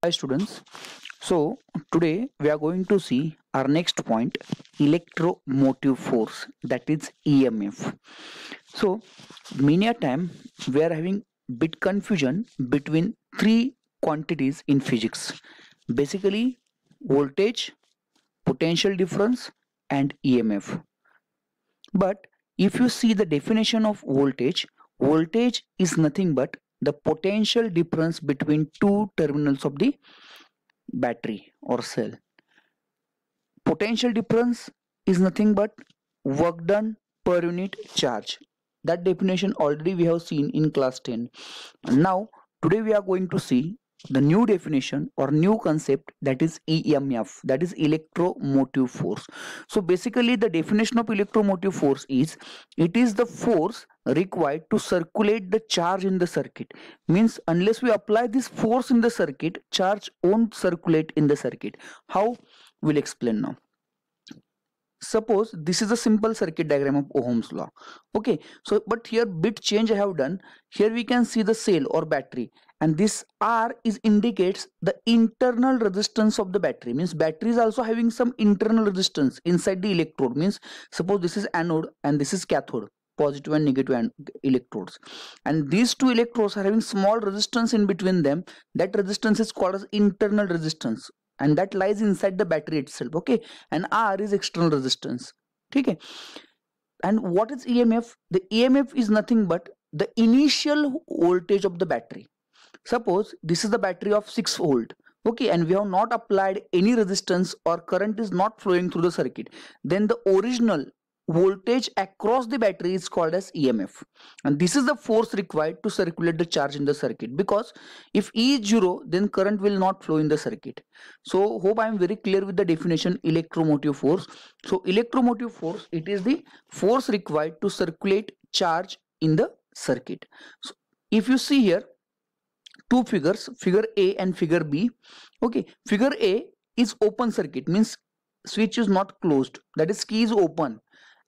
Hi students. So today we are going to see our next point, electromotive force, that is EMF. So many a time we are having bit confusion between three quantities in physics. Basically voltage, potential difference and EMF. But if you see the definition of voltage, voltage is nothing but the potential difference between two terminals of the battery or cell. Potential difference is nothing but work done per unit charge. That definition already we have seen in class 10. And now today we are going to see the new definition or new concept, that is EMF, that is electromotive force. So basically the definition of electromotive force is it is the force required to circulate the charge in the circuit. Means unless we apply this force in the circuit, charge won't circulate in the circuit. How? We'll explain now. Suppose this is a simple circuit diagram of Ohm's law. Okay, so but here bit change I have done. Here we can see the cell or battery, and this R is indicates the internal resistance of the battery. Means battery is also having some internal resistance inside the electrode. Means suppose this is anode and this is cathode, positive and negative electrodes, and these two electrodes are having small resistance in between them. That resistance is called as internal resistance, and that lies inside the battery itself. Okay, and R is external resistance. Okay, and what is EMF? The EMF is nothing but the initial voltage of the battery. Suppose this is the battery of 6 volt. Okay, and we have not applied any resistance or current is not flowing through the circuit, then the original voltage across the battery is called as EMF, and this is the force required to circulate the charge in the circuit, because if E is 0 then current will not flow in the circuit. So hope I am very clear with the definition electromotive force. So electromotive force, it is the force required to circulate charge in the circuit. So if you see here two figures, figure A and figure B. Okay, figure A is open circuit, means switch is not closed, that is key is open,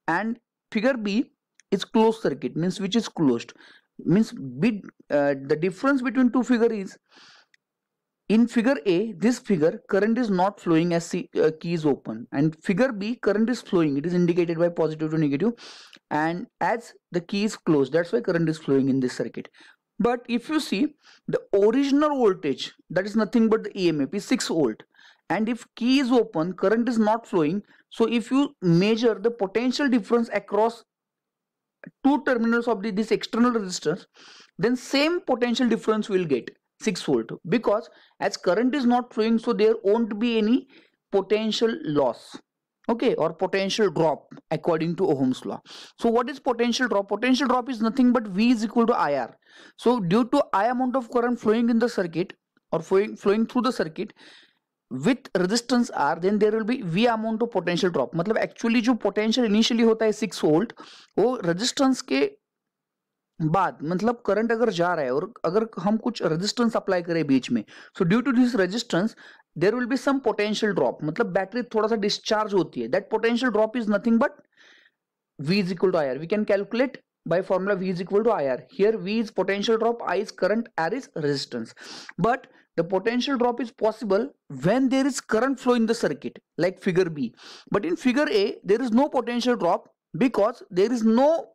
and figure B is closed circuit, means which is closed. Means the difference between two figure is, in figure A this figure current is not flowing as key is open, and figure B current is flowing, it is indicated by positive to negative, and as the key is closed, that's why current is flowing in this circuit. But if you see the original voltage, that is nothing but the EMF is 6 volt, and if key is open current is not flowing. So if you measure the potential difference across two terminals of this external resistors, then same potential difference will get 6 volt, because as current is not flowing, so there won't be any potential loss, okay, or potential drop according to Ohm's law. So what is potential drop? Potential drop is nothing but V is equal to IR. So due to I amount of current flowing in the circuit or flowing through the circuit with resistance R, then there will be V amount of potential drop. मतलब actually जो potential initially होता है 6 volt, वो resistance के बाद मतलब current अगर जा रहा है और अगर हम कुछ रेजिस्टेंस अप्लाई करें बीच में, so due to this resistance there will be some potential drop, मतलब बैटरी थोड़ा सा डिस्चार्ज होती है. That potential drop is nothing but V is equal to IR. We can calculate by formula V is equal to IR. Here V is potential drop, I is current, R is resistance. But the potential drop is possible when there is current flow in the circuit, like figure B. But in figure A there is no potential drop because there is no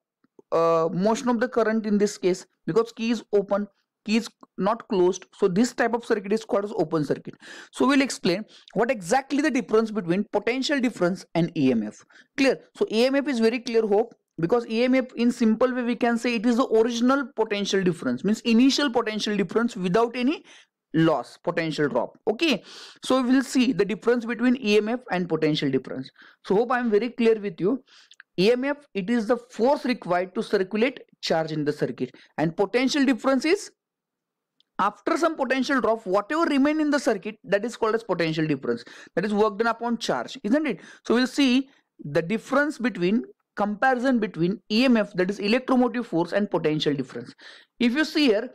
motion of the current in this case, because key is open, key is not closed. So this type of circuit is called as open circuit. So we'll explain what exactly the difference between potential difference and EMF. Clear? So EMF is very clear, hope, because EMF in simple way we can say it is the original potential difference, means initial potential difference without any loss, potential drop. Okay, so we will see the difference between EMF and potential difference. So hope I am very clear with you. EMF, it is the force required to circulate charge in the circuit, and potential difference is after some potential drop, whatever remain in the circuit, that is called as potential difference, that is work done upon charge, isn't it? So we'll see the difference between comparison between EMF, that is electromotive force, and potential difference. If you see here,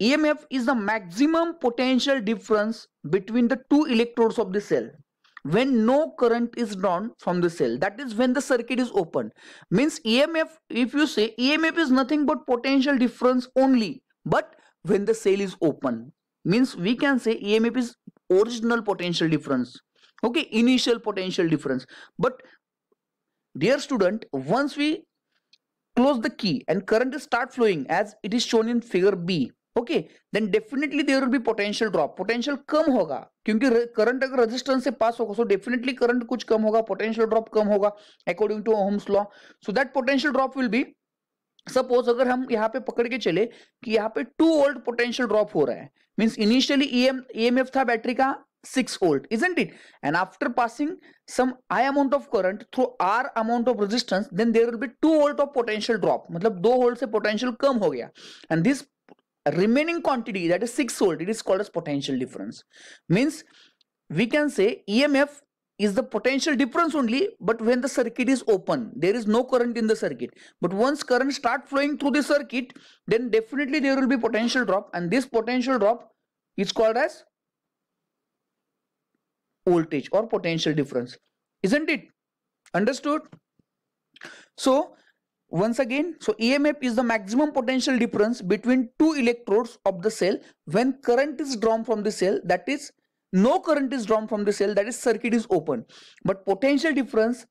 EMF is the maximum potential difference between the two electrodes of the cell when no current is drawn from the cell, that is when the circuit is open. Means EMF, if you say EMF is nothing but potential difference only, but when the cell is open, means we can say EMF is original potential difference. Okay, initial potential difference. But dear student, once we close the key and current start flowing as it is shown in figure B, okay, then definitely there will be potential drop. Potential कम होगा क्योंकि current अगर resistance से पास होगा, so definitely current कुछ कम होगा, potential drop कम होगा according to Ohm's law. So that potential drop will be, suppose अगर हम यहाँ पे पकड़ के चले कि यहाँ पे 2 वोल्ट पोटेंशियल ड्रॉप हो रहा है, मींस इनिशियली ईएमएफ था बैटरी का 6 volt, isn't it? And after passing some I amount of current through R amount of resistance, then there will be 2 volt of potential drop. मतलब 2 volt से potential कम हो गया, and this remaining quantity, that is 6 volt, it is called as potential difference. Means we can say EMF is the potential difference only, but when the circuit is open, there is no current in the circuit. But once current start flowing through the circuit, then definitely there will be potential drop, and this potential drop is called as voltage or potential difference, isn't it? Understood? So once again, so EMF is the maximum potential difference between two electrodes of the cell when current is drawn from the cell, that is no current is drawn from the cell, that is circuit is open. But potential difference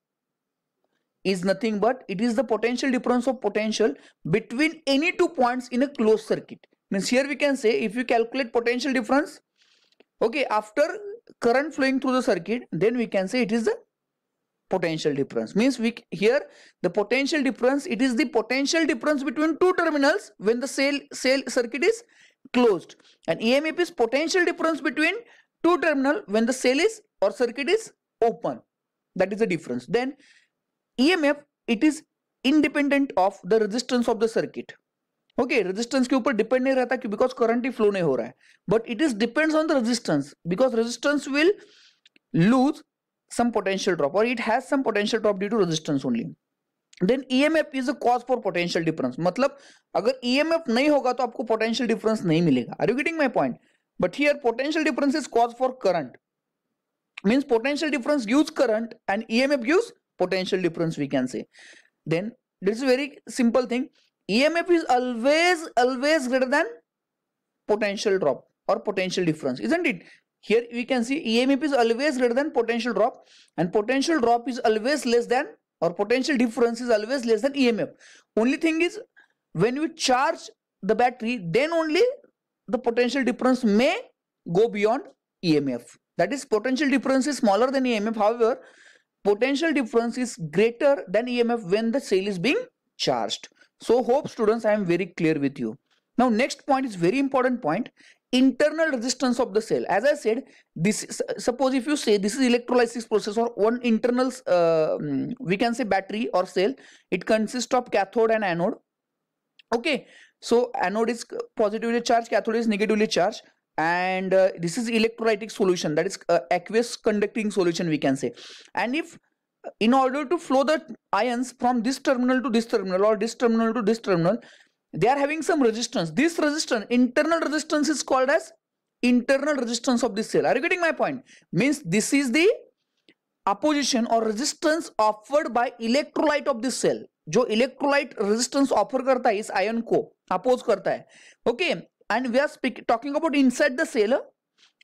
is nothing but it is the potential difference of potential between any 2 points in a closed circuit. Means here we can say if you calculate potential difference, okay, after current flowing through the circuit, then we can say it is the potential difference. Means we here the potential difference, it is the potential difference between two terminals when the cell circuit is closed, and EMF is potential difference between two terminal when the cell is or circuit is open. That is the difference. Then EMF, it is independent of the resistance of the circuit. Okay, resistance के ऊपर depend नहीं रहता कि because current he flow नहीं हो रहा है, but it is depends on the resistance because resistance will lose some potential drop or it has some potential drop due to resistance only. Then EMF is a cause for potential difference. मतलब अगर EMF नहीं होगा तो आपको potential difference नहीं मिलेगा. Are you getting my point? But here potential difference is cause for current. Means potential difference gives current and EMF gives potential difference, we can say. Then this is a very simple thing. EMF is always greater than potential drop or potential difference, isn't it? Here we can see EMF is always greater than potential drop, and potential drop is always less than, or potential difference is always less than EMF. Only thing is when you charge the battery, then only the potential difference may go beyond EMF. That is, potential difference is smaller than EMF. However, potential difference is greater than EMF when the cell is being charged. So hope students I am very clear with you. Now next point is very important point, internal resistance of the cell. As I said, this is, suppose if you say this is electrolysis process or one internal we can say battery or cell, it consists of cathode and anode. Okay, so anode is positively charged, cathode is negatively charged, and this is electrolytic solution, that is aqueous conducting solution, we can say. And if in order to flow the ions from this terminal to this terminal or this terminal to this terminal, they are having some resistance. This resistance, internal resistance, is called as internal resistance of the cell. Are you getting my point? Means this is the opposition or resistance offered by electrolyte of this cell. जो electrolyte resistance offer करता है इस ion को oppose करता है. Okay, and we are talking about inside the cell.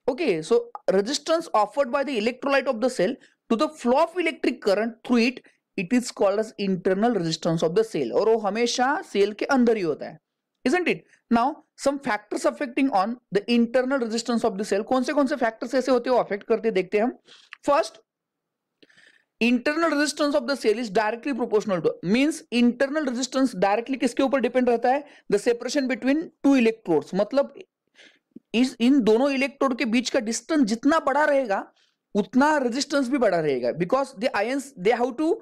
Okay, so resistance offered by the electrolyte of the cell to the flow of electric current through it, it is called as internal resistance of the cell. और वो हमेशा cell के अंदर ही होता है, isn't it? Now some factors affecting on the internal resistance of the cell. कौन से factors ऐसे होते हैं वो affect करते देखते हैं हम. First, internal resistance of the cell is directly proportional to, means internal resistance directly किसके ऊपर depend रहता है? The separation between two electrodes. मतलब इस इन दोनों इलेक्ट्रोड के बीच का डिस्टेंस जितना बड़ा रहेगा उतना रेजिस्टेंस भी बड़ा रहेगा, because the ions they have to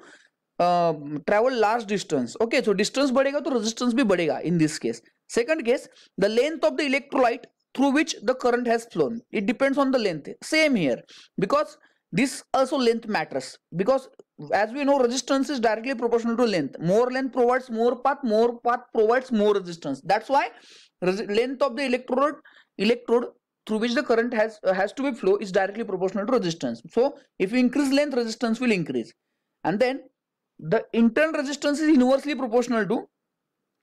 travel large distance. Okay, so distance बढ़ेगा तो रेजिस्टेंस भी बढ़ेगा in this case. Second case, the length of the electrolyte through which the current has flown, it depends on the length. Same here, because this also length matters, because as we know resistance is directly proportional to length. More length provides more path provides more resistance. That's why length of the electrode through which the current has to be flow is directly proportional to resistance. So if you increase length, resistance will increase. And then the internal resistance is inversely proportional to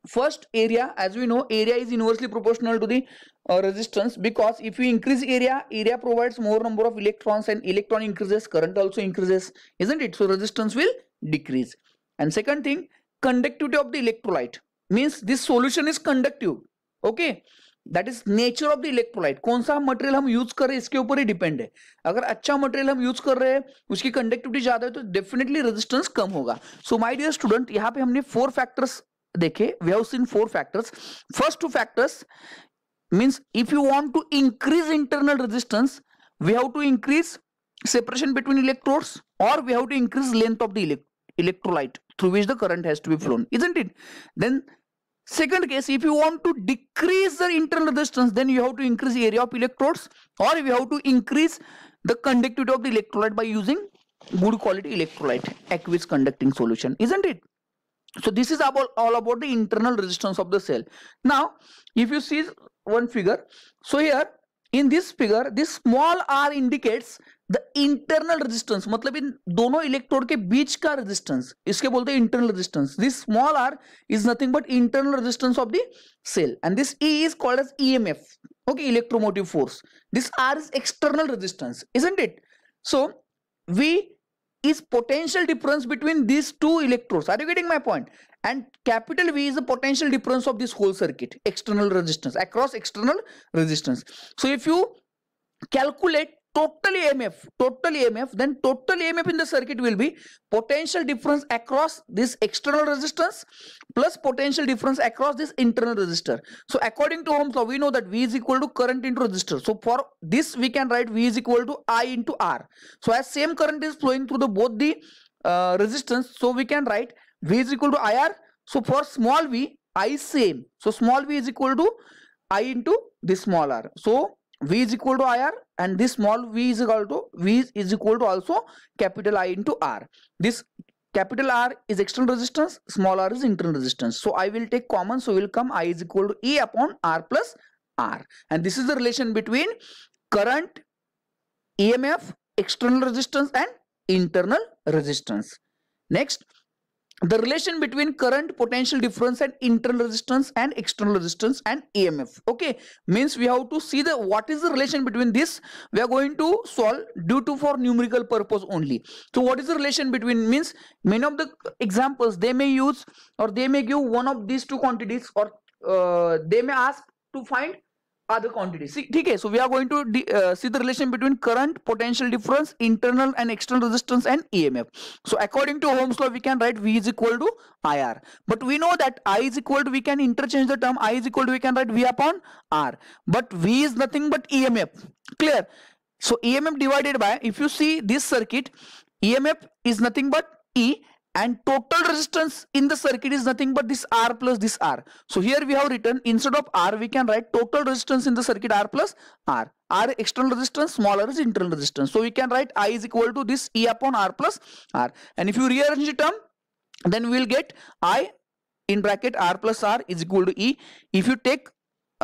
first area, as we know, area is inversely proportional to the resistance, because if you increase area provides more number of electrons, and electron increases, current also increases, isn't it? So resistance will decrease. And second thing, conductivity of the electrolyte, means this solution is conductive. Okay, that is nature of the electrolyte. कौन सा material हम use कर रहे हैं इसके ऊपर ही depend है. अगर अच्छा मटेरियल हम यूज कर रहे हैं, उसकी कंडक्टिविटी ज्यादा है, तो डेफिनेटली रेजिस्टेंस कम होगा. सो माय डियर स्टूडेंट, यहाँ पे हमने 4 फैक्टर्स देखे. We have seen 4 factors. First 2 factors means if you want to increase internal resistance, we have to increase separation between electrodes, or we have to increase length of the electrolyte through which the current has to be flown, isn't it? Then second case, if you want to decrease the internal resistance, then you have to increase the area of electrodes, or you have to increase the conductivity of the electrolyte by using good quality electrolyte, aqueous conducting solution, isn't it? So this is all about the internal resistance of the cell. Now if you see one figure, so here in this figure, this small r indicates the internal resistance, मतलब इन दोनों electrode के बीच का resistance, इसके बोलते हैं internal resistance. This small r is nothing but internal resistance of the cell, and this E is called as EMF, okay, electromotive force. This R is external resistance, isn't it? So V is potential difference between these two electrodes. Are you getting my point? And capital V is the potential difference of this whole circuit, external resistance, across external resistance. So if you calculate total EMF, then total EMF in the circuit will be potential difference across this external resistance plus potential difference across this internal resistor. So according to Ohm's law, we know that V is equal to current into resistor. So for this we can write V is equal to I into R. So as same current is flowing through the both the resistance, so we can write V is equal to IR. So for small v, I is same. So small v is equal to I into this small r. So V is equal to IR, and this small v is equal to also capital I into R. This capital R is external resistance, small r is internal resistance. So I will take common, so will come I is equal to E upon R plus R. And this is the relation between current, EMF, external resistance and internal resistance. Next, the relation between current, potential difference and internal resistance and external resistance and EMF. Okay, means we have to see the what is the relation between this. We are going to solve due to for numerical purpose only. So what is the relation between, means many of the examples they may use, or they may give one of these two quantities, or they may ask to find other quantities. See, okay, so we are going to see the relation between current, potential difference, internal and external resistance and EMF. So according to Ohm's law, we can write V is equal to IR. But we know that I is equal to, we can interchange the term, I is equal to, we can write V upon R. But V is nothing but EMF. Clear? So EMF divided by, if you see this circuit, EMF is nothing but E, and total resistance in the circuit is nothing but this R plus this R. So here we have written, instead of R we can write total resistance in the circuit R plus R. R external resistance, smaller is internal resistance. So we can write I is equal to this E upon R plus R. And if you rearrange the term, then we will get I in bracket R plus R is equal to E. If you take,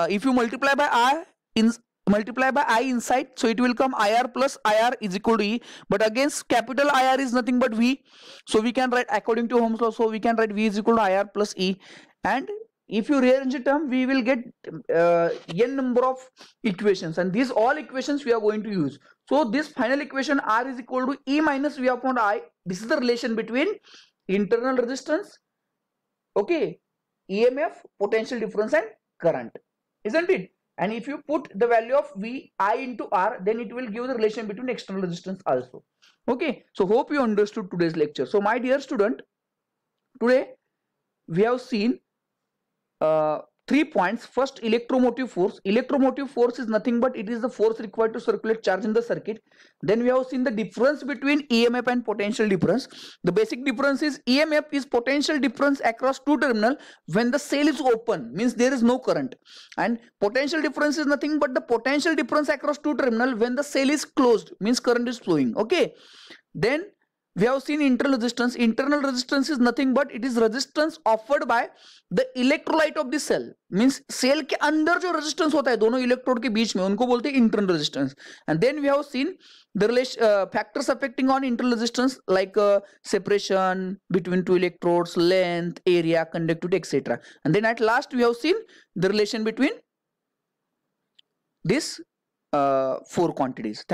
if you multiply by I inside, so it will come IR plus IR is equal to E. But against capital IR is nothing but V, so we can write according to Ohm's law, so we can write V is equal to IR plus E. And if you rearrange the term, we will get n number of equations, and these all equations we are going to use. So this final equation, R is equal to E minus V upon I, this is the relation between internal resistance, okay, EMF, potential difference and current, isn't it? And if you put the value of V, I into R, then it will give the relation between external resistance also. Okay, so hope you understood today's lecture. So my dear student, today we have seen 3 points. First, electromotive force. Electromotive force is nothing but it is the force required to circulate charge in the circuit. Then we have seen the difference between EMF and potential difference. The basic difference is EMF is potential difference across two terminals when the cell is open, means there is no current, and potential difference is nothing but the potential difference across two terminals when the cell is closed, means current is flowing. Okay, then we have seen internal resistance. Internal resistance is nothing but it is resistance offered by the electrolyte of the cell. Means cell के अंदर जो resistance होता है दोनों electrode के बीच में, उनको बोलते हैं internal resistance. And then we have seen the factors affecting on internal resistance like separation between two electrodes, length, area, conductivity, etc. And then at last we have seen the relation between these 4 quantities.